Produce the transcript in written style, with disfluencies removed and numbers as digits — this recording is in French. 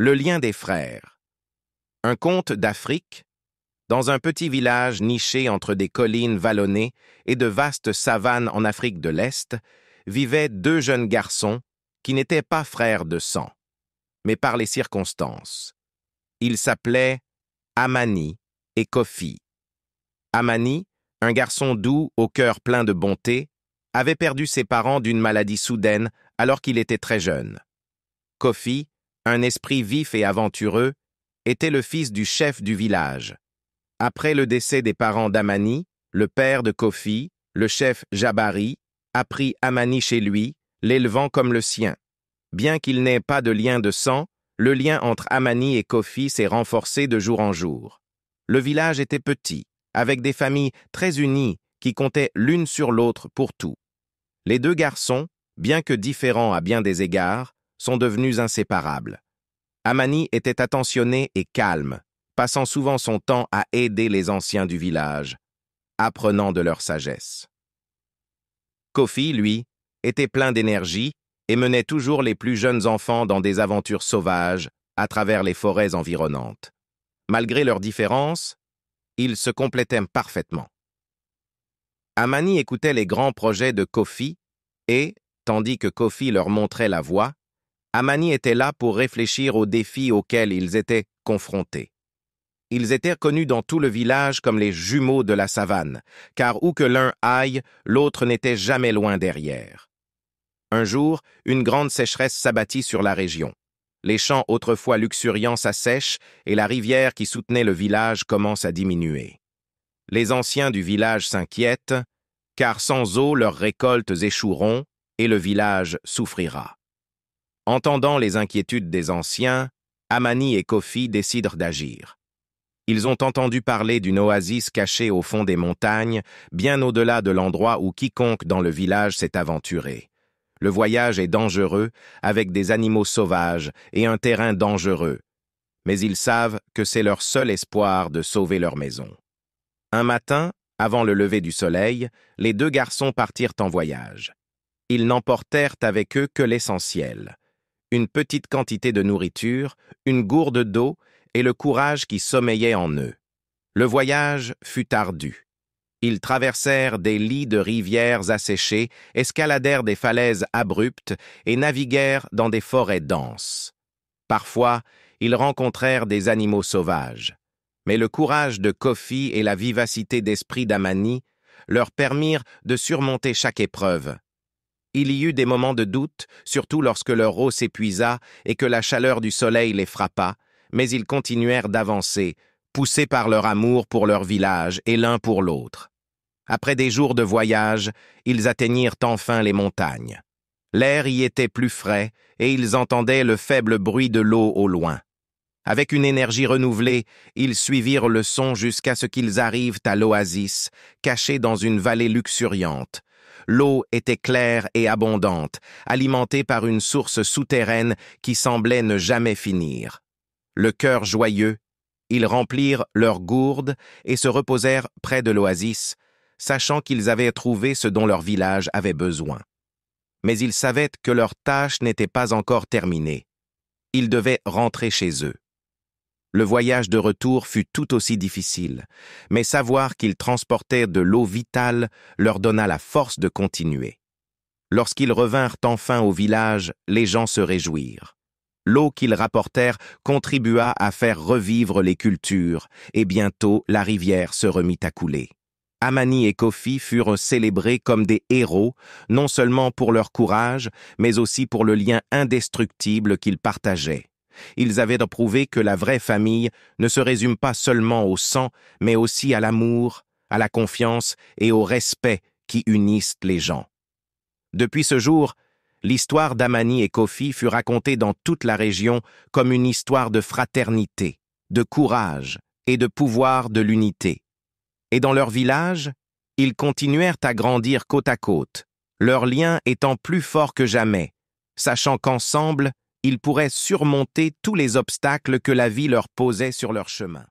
Le lien des frères. Un conte d'Afrique. Dans un petit village niché entre des collines vallonnées et de vastes savanes en Afrique de l'Est, vivaient deux jeunes garçons qui n'étaient pas frères de sang, mais par les circonstances. Ils s'appelaient Amani et Kofi. Amani, un garçon doux au cœur plein de bonté, avait perdu ses parents d'une maladie soudaine alors qu'il était très jeune. Kofi, un esprit vif et aventureux, était le fils du chef du village. Après le décès des parents d'Amani, le père de Kofi, le chef Jabari, a pris Amani chez lui, l'élevant comme le sien. Bien qu'il n'ait pas de lien de sang, le lien entre Amani et Kofi s'est renforcé de jour en jour. Le village était petit, avec des familles très unies qui comptaient l'une sur l'autre pour tout. Les deux garçons, bien que différents à bien des égards, sont devenus inséparables. Amani était attentionné et calme, passant souvent son temps à aider les anciens du village, apprenant de leur sagesse. Kofi, lui, était plein d'énergie et menait toujours les plus jeunes enfants dans des aventures sauvages à travers les forêts environnantes. Malgré leurs différences, ils se complétaient parfaitement. Amani écoutait les grands projets de Kofi et, tandis que Kofi leur montrait la voie, Amani était là pour réfléchir aux défis auxquels ils étaient confrontés. Ils étaient connus dans tout le village comme les jumeaux de la savane, car où que l'un aille, l'autre n'était jamais loin derrière. Un jour, une grande sécheresse s'abattit sur la région. Les champs autrefois luxuriants s'assèchent et la rivière qui soutenait le village commence à diminuer. Les anciens du village s'inquiètent, car sans eau, leurs récoltes échoueront et le village souffrira. Entendant les inquiétudes des anciens, Amani et Kofi décident d'agir. Ils ont entendu parler d'une oasis cachée au fond des montagnes, bien au-delà de l'endroit où quiconque dans le village s'est aventuré. Le voyage est dangereux, avec des animaux sauvages et un terrain dangereux, mais ils savent que c'est leur seul espoir de sauver leur maison. Un matin, avant le lever du soleil, les deux garçons partirent en voyage. Ils n'emportèrent avec eux que l'essentiel: une petite quantité de nourriture, une gourde d'eau et le courage qui sommeillait en eux. Le voyage fut ardu. Ils traversèrent des lits de rivières asséchées, escaladèrent des falaises abruptes et naviguèrent dans des forêts denses. Parfois, ils rencontrèrent des animaux sauvages. Mais le courage de Kofi et la vivacité d'esprit d'Amani leur permirent de surmonter chaque épreuve. Il y eut des moments de doute, surtout lorsque leur eau s'épuisa et que la chaleur du soleil les frappa, mais ils continuèrent d'avancer, poussés par leur amour pour leur village et l'un pour l'autre. Après des jours de voyage, ils atteignirent enfin les montagnes. L'air y était plus frais et ils entendaient le faible bruit de l'eau au loin. Avec une énergie renouvelée, ils suivirent le son jusqu'à ce qu'ils arrivent à l'oasis, cachée dans une vallée luxuriante. L'eau était claire et abondante, alimentée par une source souterraine qui semblait ne jamais finir. Le cœur joyeux, ils remplirent leurs gourdes et se reposèrent près de l'oasis, sachant qu'ils avaient trouvé ce dont leur village avait besoin. Mais ils savaient que leur tâche n'était pas encore terminée. Ils devaient rentrer chez eux. Le voyage de retour fut tout aussi difficile, mais savoir qu'ils transportaient de l'eau vitale leur donna la force de continuer. Lorsqu'ils revinrent enfin au village, les gens se réjouirent. L'eau qu'ils rapportèrent contribua à faire revivre les cultures, et bientôt la rivière se remit à couler. Amani et Kofi furent célébrés comme des héros, non seulement pour leur courage, mais aussi pour le lien indestructible qu'ils partageaient. Ils avaient prouvé que la vraie famille ne se résume pas seulement au sang, mais aussi à l'amour, à la confiance et au respect qui unissent les gens. Depuis ce jour, l'histoire d'Amani et Kofi fut racontée dans toute la région comme une histoire de fraternité, de courage et de pouvoir de l'unité. Et dans leur village, ils continuèrent à grandir côte à côte, leur lien étant plus fort que jamais, sachant qu'ensemble, ils pourraient surmonter tous les obstacles que la vie leur posait sur leur chemin.